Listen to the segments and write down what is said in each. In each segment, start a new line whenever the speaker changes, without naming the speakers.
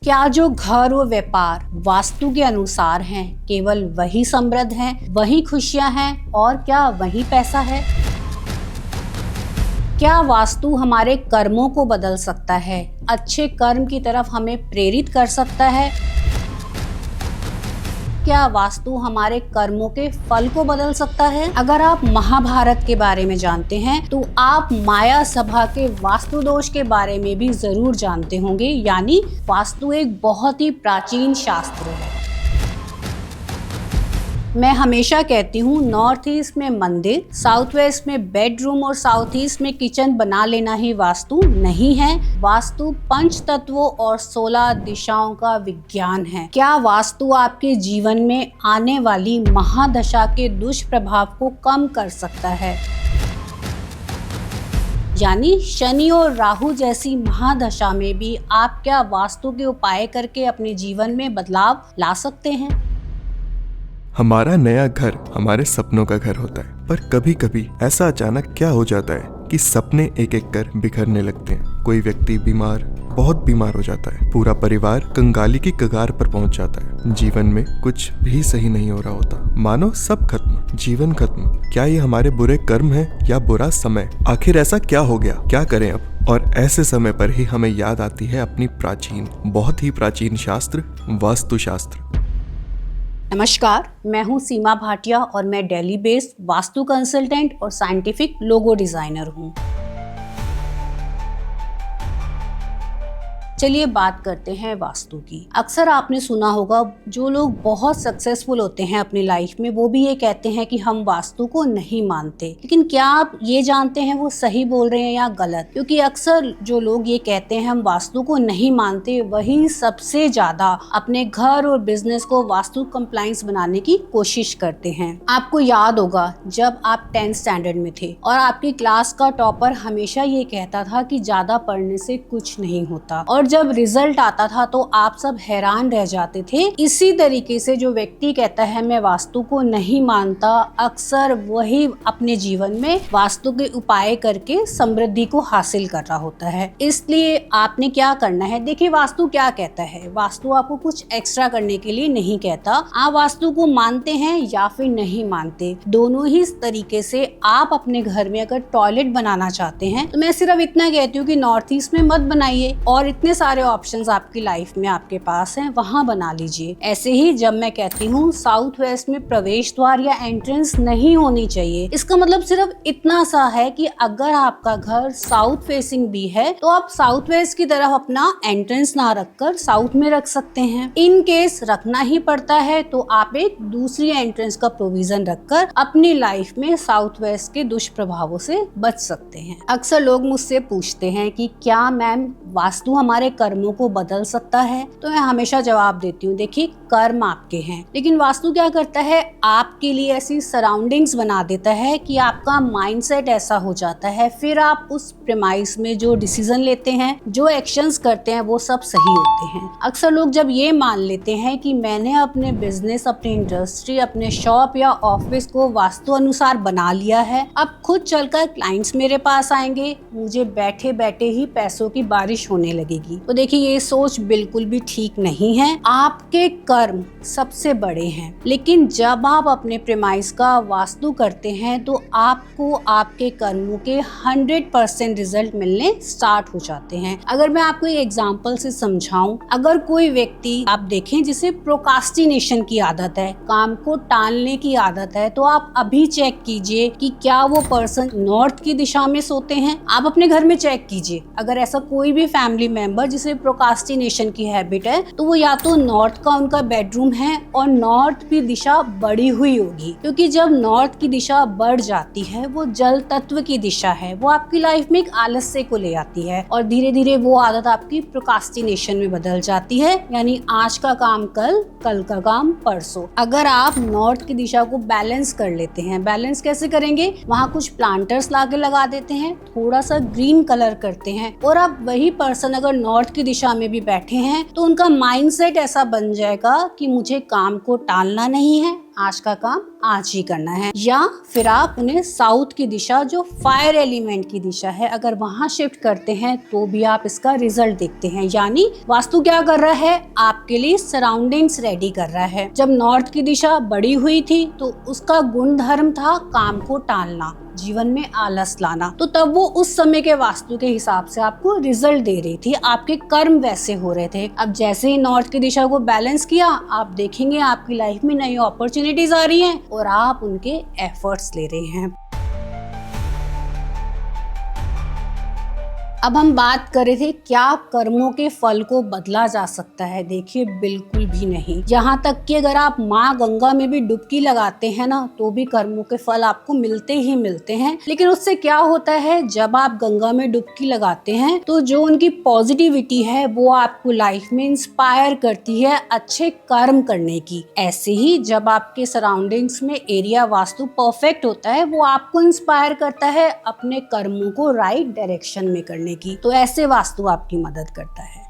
क्या जो घर और व्यापार वास्तु के अनुसार हैं, केवल वही समृद्ध हैं, वही खुशियां हैं और क्या वही पैसा है? क्या वास्तु हमारे कर्मों को बदल सकता है, अच्छे कर्म की तरफ हमें प्रेरित कर सकता है? क्या वास्तु हमारे कर्मों के फल को बदल सकता है? अगर आप महाभारत के बारे में जानते हैं तो आप माया सभा के वास्तु दोष के बारे में भी जरूर जानते होंगे। यानी वास्तु एक बहुत ही प्राचीन शास्त्र है। मैं हमेशा कहती हूँ नॉर्थ ईस्ट में मंदिर, साउथ वेस्ट में बेडरूम और साउथ ईस्ट में किचन बना लेना ही वास्तु नहीं है। वास्तु पंच तत्वों और 16 दिशाओं का विज्ञान है। क्या वास्तु आपके जीवन में आने वाली महादशा के दुष्प्रभाव को कम कर सकता है? यानी शनि और राहु जैसी महादशा में भी आप क्या वास्तु के उपाय करके अपने जीवन में बदलाव ला सकते हैं?
हमारा नया घर हमारे सपनों का घर होता है, पर कभी कभी ऐसा अचानक क्या हो जाता है कि सपने एक एक कर बिखरने लगते हैं। कोई व्यक्ति बीमार, बहुत बीमार हो जाता है, पूरा परिवार कंगाली की कगार पर पहुंच जाता है, जीवन में कुछ भी सही नहीं हो रहा होता, मानो सब खत्म, जीवन खत्म। क्या ये हमारे बुरे कर्म है या बुरा समय? आखिर ऐसा क्या हो गया, क्या करें अब? और ऐसे समय पर ही हमें याद आती है अपनी प्राचीन, बहुत ही प्राचीन शास्त्र, वास्तु शास्त्र।
नमस्कार, मैं हूं सीमा भाटिया और मैं दिल्ली बेस्ड वास्तु कंसल्टेंट और साइंटिफिक लोगो डिजाइनर हूं। चलिए बात करते हैं वास्तु की। अक्सर आपने सुना होगा जो लोग बहुत सक्सेसफुल होते हैं अपनी लाइफ में वो भी ये कहते हैं कि हम वास्तु को नहीं मानते। लेकिन क्या आप ये जानते हैं वो सही बोल रहे हैं या गलत? क्योंकि अक्सर जो लोग ये कहते हैं हम वास्तु को नहीं मानते, वही सबसे ज्यादा अपने घर और बिजनेस को वास्तु कंप्लायंस बनाने की कोशिश करते हैं। आपको याद होगा जब आप 10th स्टैंडर्ड में थे और आपकी क्लास का टॉपर हमेशा ये कहता था कि ज्यादा पढ़ने से कुछ नहीं होता, और जब रिजल्ट आता था तो आप सब हैरान रह जाते थे। इसी तरीके से जो व्यक्ति कहता है मैं वास्तु को नहीं मानता, अक्सर वही अपने जीवन में वास्तु के उपाय करके समृद्धि को हासिल कर रहा होता है। इसलिए आपने क्या करना है, देखिए वास्तु क्या कहता है। वास्तु आपको कुछ एक्स्ट्रा करने के लिए नहीं कहता। आप वास्तु को मानते हैं या फिर नहीं मानते, दोनों ही तरीके से आप अपने घर में अगर टॉयलेट बनाना चाहते हैं तो मैं सिर्फ इतना कहती हूँ कि नॉर्थ ईस्ट में मत बनाइए, और इतने सारे ऑप्शंस आपकी लाइफ में आपके पास हैं, वहां बना लीजिए। ऐसे ही जब मैं कहती हूँ साउथ वेस्ट में प्रवेश द्वार या एंट्रेंस नहीं होनी चाहिए, इसका मतलब सिर्फ इतना सा है कि अगर आपका घर साउथ फेसिंग भी है तो आप साउथ वेस्ट की तरफ अपना एंट्रेंस ना रखकर साउथ में रख सकते हैं। इन केस रखना ही पड़ता है तो आप एक दूसरी एंट्रेंस का प्रोविजन रखकर अपनी लाइफ में साउथ वेस्ट के दुष्प्रभावों से बच सकते हैं। अक्सर लोग मुझसे पूछते हैं कि क्या मैम वास्तु हमारे कर्मों को बदल सकता है? तो मैं हमेशा जवाब देती हूँ, देखिए कर्म आपके हैं, लेकिन वास्तु क्या करता है, आपके लिए ऐसी सराउंडिंग्स बना देता है कि आपका माइंडसेट ऐसा हो जाता है, फिर आप उस प्रेमाइस में जो डिसीजन लेते हैं, जो एक्शंस करते हैं वो सब सही होते हैं। अक्सर लोग जब ये मान लेते हैं कि मैंने अपने बिजनेस, अपनी इंडस्ट्री, अपने शॉप या ऑफिस को वास्तु अनुसार बना लिया है, अब खुद चलकर क्लाइंट्स मेरे पास आएंगे, मुझे बैठे बैठे ही पैसों की बारिश होने लगेगी। तो देखिए ये सोच बिल्कुल भी ठीक नहीं है। आपके कर्म सबसे बड़े हैं, लेकिन जब आप अपने प्रेमाइस का वास्तु करते हैं तो आपको आपके कर्मों के 100% रिजल्ट मिलने स्टार्ट हो जाते हैं। अगर मैं आपको एक एग्जांपल से समझाऊं, अगर कोई व्यक्ति आप देखें जिसे प्रोकास्टिनेशन की आदत है, काम को टालने की आदत है, तो आप अभी चेक कीजिए कि क्या वो पर्सन नॉर्थ की दिशा में सोते हैं। आप अपने घर में चेक कीजिए, अगर ऐसा कोई भी फैमिली मेंबर जिसे प्रोकास्टिनेशन की हैबिट है तो वो या तो नॉर्थ का उनका बेडरूम है और नॉर्थ की दिशा बढ़ी हुई होगी, क्योंकि जब नॉर्थ की दिशा बढ़ जाती है वो जल तत्व की दिशा है, वो आपकी लाइफ में एक आलस्य को ले आती है और धीरे धीरे वो आदत आपकी प्रोकास्टिनेशन में बदल जाती है। यानी आज का काम कल, कल का काम परसों। अगर आप नॉर्थ की दिशा को बैलेंस कर लेते हैं, बैलेंस कैसे करेंगे, वहाँ कुछ प्लांटर्स लाके लगा देते हैं, थोड़ा सा ग्रीन कलर करते हैं, और अब वही पर्सन अगर नॉर्थ की दिशा में भी बैठे हैं तो उनका माइंडसेट ऐसा बन जाएगा कि मुझे काम को टालना नहीं है, आज का काम आज ही करना है, या फिर आप उन्हें साउथ की दिशा जो फायर एलिमेंट की दिशा है अगर वहां शिफ्ट करते हैं तो भी आप इसका रिजल्ट देखते हैं। यानी वास्तु क्या कर रहा है, आपके लिए सराउंडिंग्स रेडी कर रहा है। जब नॉर्थ की दिशा बड़ी हुई थी तो उसका गुण धर्म था काम को टालना, जीवन में आलस लाना, तो तब वो उस समय के वास्तु के हिसाब से आपको रिजल्ट दे रही थी, आपके कर्म वैसे हो रहे थे। अब जैसे ही नॉर्थ की दिशा को बैलेंस किया, आप देखेंगे आपकी लाइफ में नई अपॉर्चुनिटीज आ रही हैं और आप उनके एफर्ट्स ले रहे हैं। अब हम बात कर रहे थे क्या कर्मों के फल को बदला जा सकता है। देखिए बिल्कुल भी नहीं। यहाँ तक कि अगर आप माँ गंगा में भी डुबकी लगाते हैं ना तो भी कर्मों के फल आपको मिलते ही मिलते हैं। लेकिन उससे क्या होता है, जब आप गंगा में डुबकी लगाते हैं तो जो उनकी पॉजिटिविटी है वो आपको लाइफ में इंस्पायर करती है अच्छे कर्म करने की। ऐसे ही जब आपके सराउंडिंग्स में एरिया वास्तु परफेक्ट होता है वो आपको इंस्पायर करता है अपने कर्मों को राइट डायरेक्शन में करने की। तो ऐसे वास्तु आपकी मदद करता है।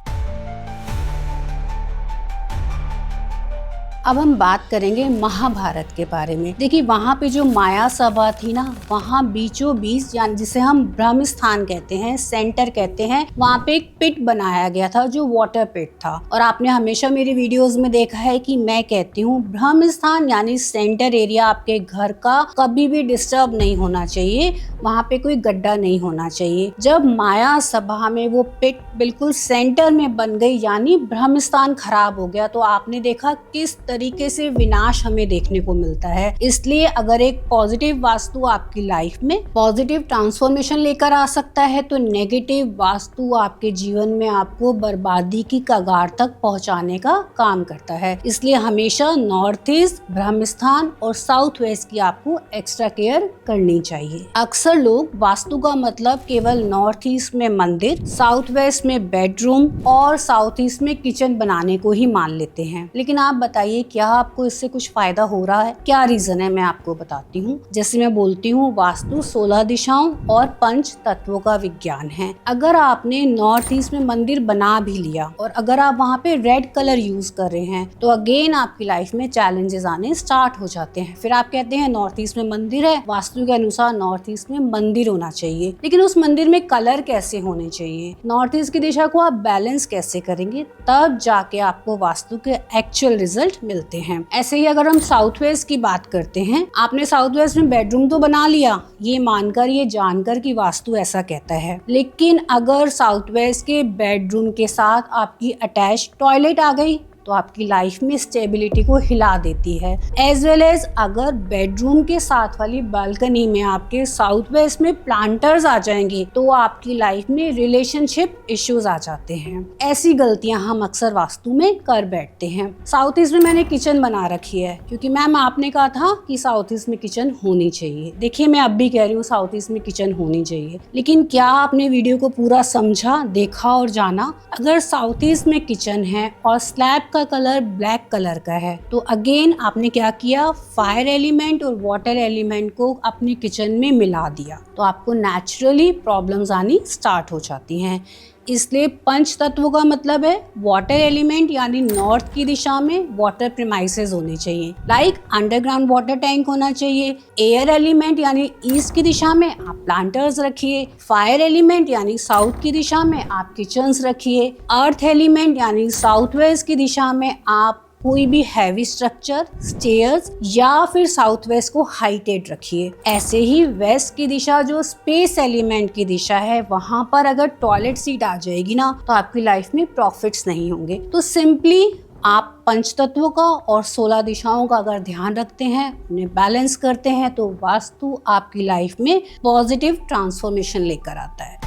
अब हम बात करेंगे महाभारत के बारे में। देखिए वहाँ पे जो माया सभा थी ना, वहाँ बीचों बीच यानी जिसे हम ब्रह्म स्थान कहते हैं, सेंटर कहते हैं, वहाँ पे एक पिट बनाया गया था जो वाटर पिट था। और आपने हमेशा मेरी वीडियोस में देखा है कि मैं कहती हूँ ब्रह्म स्थान यानी सेंटर एरिया आपके घर का कभी भी डिस्टर्ब नहीं होना चाहिए, वहाँ पे कोई गड्ढा नहीं होना चाहिए। जब माया सभा में वो पिट बिल्कुल सेंटर में बन गई यानी ब्रह्म स्थान खराब हो गया, तो आपने देखा किस तरीके से विनाश हमें देखने को मिलता है। इसलिए अगर एक पॉजिटिव वास्तु आपकी लाइफ में पॉजिटिव ट्रांसफॉर्मेशन लेकर आ सकता है तो नेगेटिव वास्तु आपके जीवन में आपको बर्बादी की कगार तक पहुंचाने का काम करता है। इसलिए हमेशा नॉर्थ ईस्ट, ब्रह्म स्थान और साउथ वेस्ट की आपको एक्स्ट्रा केयर करनी चाहिए। अक्सर लोग वास्तु का मतलब केवल नॉर्थ ईस्ट में मंदिर, साउथ वेस्ट में बेडरूम और साउथ ईस्ट में किचन बनाने को ही मान लेते हैं। लेकिन आप बताइए क्या आपको इससे कुछ फायदा हो रहा है? क्या रीजन है, मैं आपको बताती हूँ। जैसे मैं बोलती हूँ वास्तु 16 दिशाओं और 5 तत्वों का विज्ञान है। अगर आपने नॉर्थ ईस्ट में मंदिर बना भी लिया और अगर आप वहाँ पे रेड कलर यूज कर रहे हैं तो अगेन आपकी लाइफ में चैलेंजेस आने स्टार्ट हो जाते हैं। फिर आप कहते हैं नॉर्थ ईस्ट में मंदिर है, वास्तु के अनुसार नॉर्थ ईस्ट में मंदिर होना चाहिए, लेकिन उस मंदिर में कलर कैसे होने चाहिए, नॉर्थ ईस्ट की दिशा को आप बैलेंस कैसे करेंगे, तब जाके आपको वास्तु के एक्चुअल रिजल्ट मिलते हैं। ऐसे ही अगर हम साउथ वेस्ट की बात करते हैं, आपने साउथ वेस्ट में बेडरूम तो बना लिया ये मानकर, ये जानकर कि वास्तु ऐसा कहता है, लेकिन अगर साउथ वेस्ट के बेडरूम के साथ आपकी अटैच टॉयलेट आ गई तो आपकी लाइफ में स्टेबिलिटी को हिला देती है। एज वेल एज अगर बेडरूम के साथ वाली बालकनी में आपके साउथ वेस्ट में प्लांटर्स आ जाएंगे तो आपकी लाइफ में रिलेशनशिप इश्यूज आ जाते हैं। ऐसी गलतियां हम अक्सर वास्तु में कर बैठते हैं। साउथ ईस्ट में मैंने किचन बना रखी है क्योंकि मैम आपने कहा था कि साउथ ईस्ट में किचन होनी चाहिए। देखिए मैं अब भी कह रही हूँ साउथ ईस्ट में किचन होनी चाहिए, लेकिन क्या आपने वीडियो को पूरा समझा, देखा और जाना? अगर साउथ ईस्ट में किचन है और स्लैब का कलर ब्लैक कलर का है तो अगेन आपने क्या किया, फायर एलिमेंट और वाटर एलिमेंट को अपनी किचन में मिला दिया, तो आपको नेचुरली प्रॉब्लम्स आनी स्टार्ट हो जाती हैं। इसलिए 5 तत्वों का मतलब है वाटर एलिमेंट यानी नॉर्थ की दिशा में वाटर प्रीमाइसेस होने चाहिए, लाइक अंडरग्राउंड वाटर टैंक होना चाहिए। एयर एलिमेंट यानी ईस्ट की दिशा में आप प्लांटर्स रखिए। फायर एलिमेंट यानी साउथ की दिशा में आप किचन्स रखिए। अर्थ एलिमेंट यानी साउथ वेस्ट की दिशा में आप कोई भी हैवी स्ट्रक्चर, स्टेयर्स या फिर साउथ वेस्ट को हाइटेड रखिए। ऐसे ही वेस्ट की दिशा जो स्पेस एलिमेंट की दिशा है, वहां पर अगर टॉयलेट सीट आ जाएगी ना तो आपकी लाइफ में प्रॉफिट्स नहीं होंगे। तो सिंपली आप 5 तत्वों का और 16 दिशाओं का अगर ध्यान रखते हैं, उन्हें बैलेंस करते हैं तो वास्तु आपकी लाइफ में पॉजिटिव ट्रांसफॉर्मेशन लेकर आता है।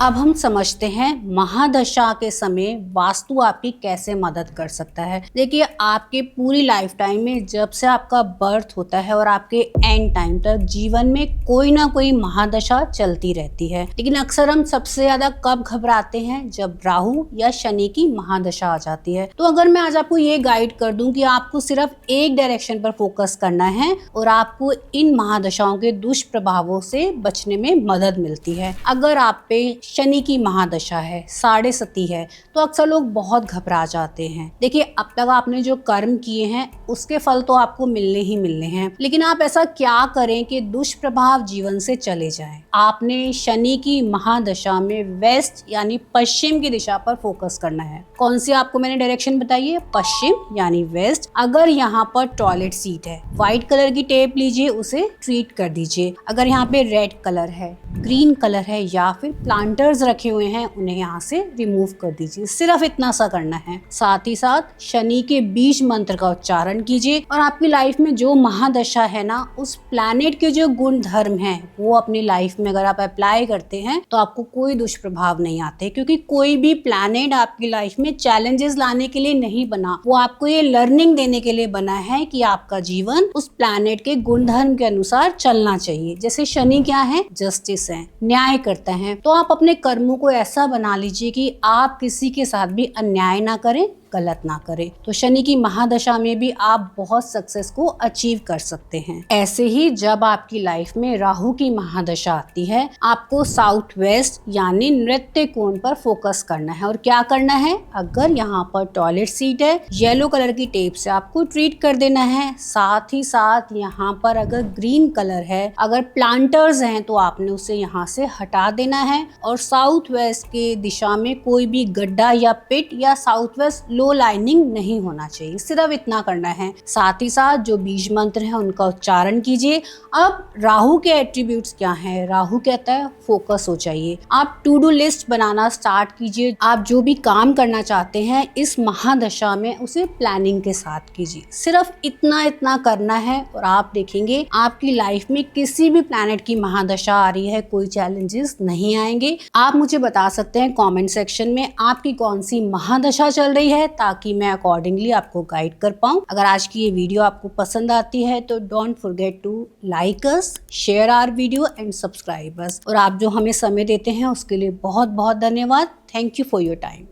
अब हम समझते हैं महादशा के समय वास्तु आपकी कैसे मदद कर सकता है। देखिए आपके पूरी लाइफ टाइम में जब से आपका बर्थ होता है और आपके एंड टाइम तक जीवन में कोई ना कोई महादशा चलती रहती है, लेकिन अक्सर हम सबसे ज्यादा कब घबराते हैं, जब राहु या शनि की महादशा आ जाती है। तो अगर मैं आज आपको ये गाइड कर दूं कि आपको सिर्फ एक डायरेक्शन पर फोकस करना है और आपको इन महादशाओं के दुष्प्रभावों से बचने में मदद मिलती है। अगर आप पे शनि की महादशा है, साढ़े सती है, तो अक्सर लोग बहुत घबरा जाते हैं। देखिए, अब तक आपने जो कर्म किए हैं उसके फल तो आपको मिलने ही मिलने हैं, लेकिन आप ऐसा क्या करें कि दुष्प्रभाव जीवन से चले जाएं। आपने शनि की महादशा में वेस्ट यानी पश्चिम की दिशा पर फोकस करना है। कौन सी आपको मैंने डायरेक्शन बताई है? पश्चिम यानी वेस्ट। अगर यहाँ पर टॉयलेट सीट है, व्हाइट कलर की टेप लीजिए, उसे ट्रीट कर दीजिए। अगर यहाँ पे रेड कलर है, ग्रीन कलर है या फिर प्लांटर्स रखे हुए हैं, उन्हें यहाँ से रिमूव कर दीजिए। सिर्फ इतना सा करना है। साथ ही साथ शनि के बीज मंत्र का उच्चारण कीजिए और आपकी लाइफ में जो महादशा है ना, उस प्लैनेट के जो गुण धर्म हैं वो अपनी लाइफ में अगर आप अप्लाई करते हैं तो आपको कोई दुष्प्रभाव नहीं आते, क्योंकि कोई भी प्लैनेट आपकी लाइफ में चैलेंजेस लाने के लिए नहीं बना, वो आपको ये लर्निंग देने के लिए बना है कि आपका जीवन उस प्लैनेट के गुण धर्म के अनुसार चलना चाहिए। जैसे शनि क्या है? जस्टिस है, न्याय करता है। तो आप अपने कर्मों को ऐसा बना लीजिए कि आप किसी के साथ भी अन्याय ना करें, गलत ना करें। तो शनि की महादशा में भी आप बहुत सक्सेस को अचीव कर सकते हैं। ऐसे ही जब आपकी लाइफ में राहु की महादशा आती है, आपको साउथ वेस्ट यानी नृत्य कोण पर फोकस करना है। और क्या करना है? अगर यहाँ पर टॉयलेट सीट है, येलो कलर की टेप से आपको ट्रीट कर देना है। साथ ही साथ यहाँ पर अगर ग्रीन कलर है, अगर प्लांटर्स हैं, तो आपने उसे यहाँ से हटा देना है। और साउथ वेस्ट के दिशा में कोई भी गड्ढा या पिट या साउथ वेस्ट लो लाइनिंग नहीं होना चाहिए। सिर्फ इतना करना है। साथ ही साथ जो बीज मंत्र है उनका उच्चारण कीजिए। अब राहु के एट्रीब्यूट्स क्या हैं? राहु कहता है फोकस हो जाइए। आप टू डू लिस्ट बनाना स्टार्ट कीजिए। आप जो भी काम करना चाहते हैं इस महादशा में उसे प्लानिंग के साथ कीजिए। सिर्फ इतना करना है और आप देखेंगे आपकी लाइफ में किसी भी प्लैनेट की महादशा आ रही है, कोई चैलेंजेस नहीं आएंगे। आप मुझे बता सकते हैं कमेंट सेक्शन में आपकी कौन सी महादशा चल रही है, ताकि मैं अकॉर्डिंगली आपको गाइड कर पाऊं। अगर आज की ये वीडियो आपको पसंद आती है तो don't forget to like us, share our video and subscribe us. और आप जो हमें समय देते हैं उसके लिए बहुत बहुत धन्यवाद। Thank you for your time.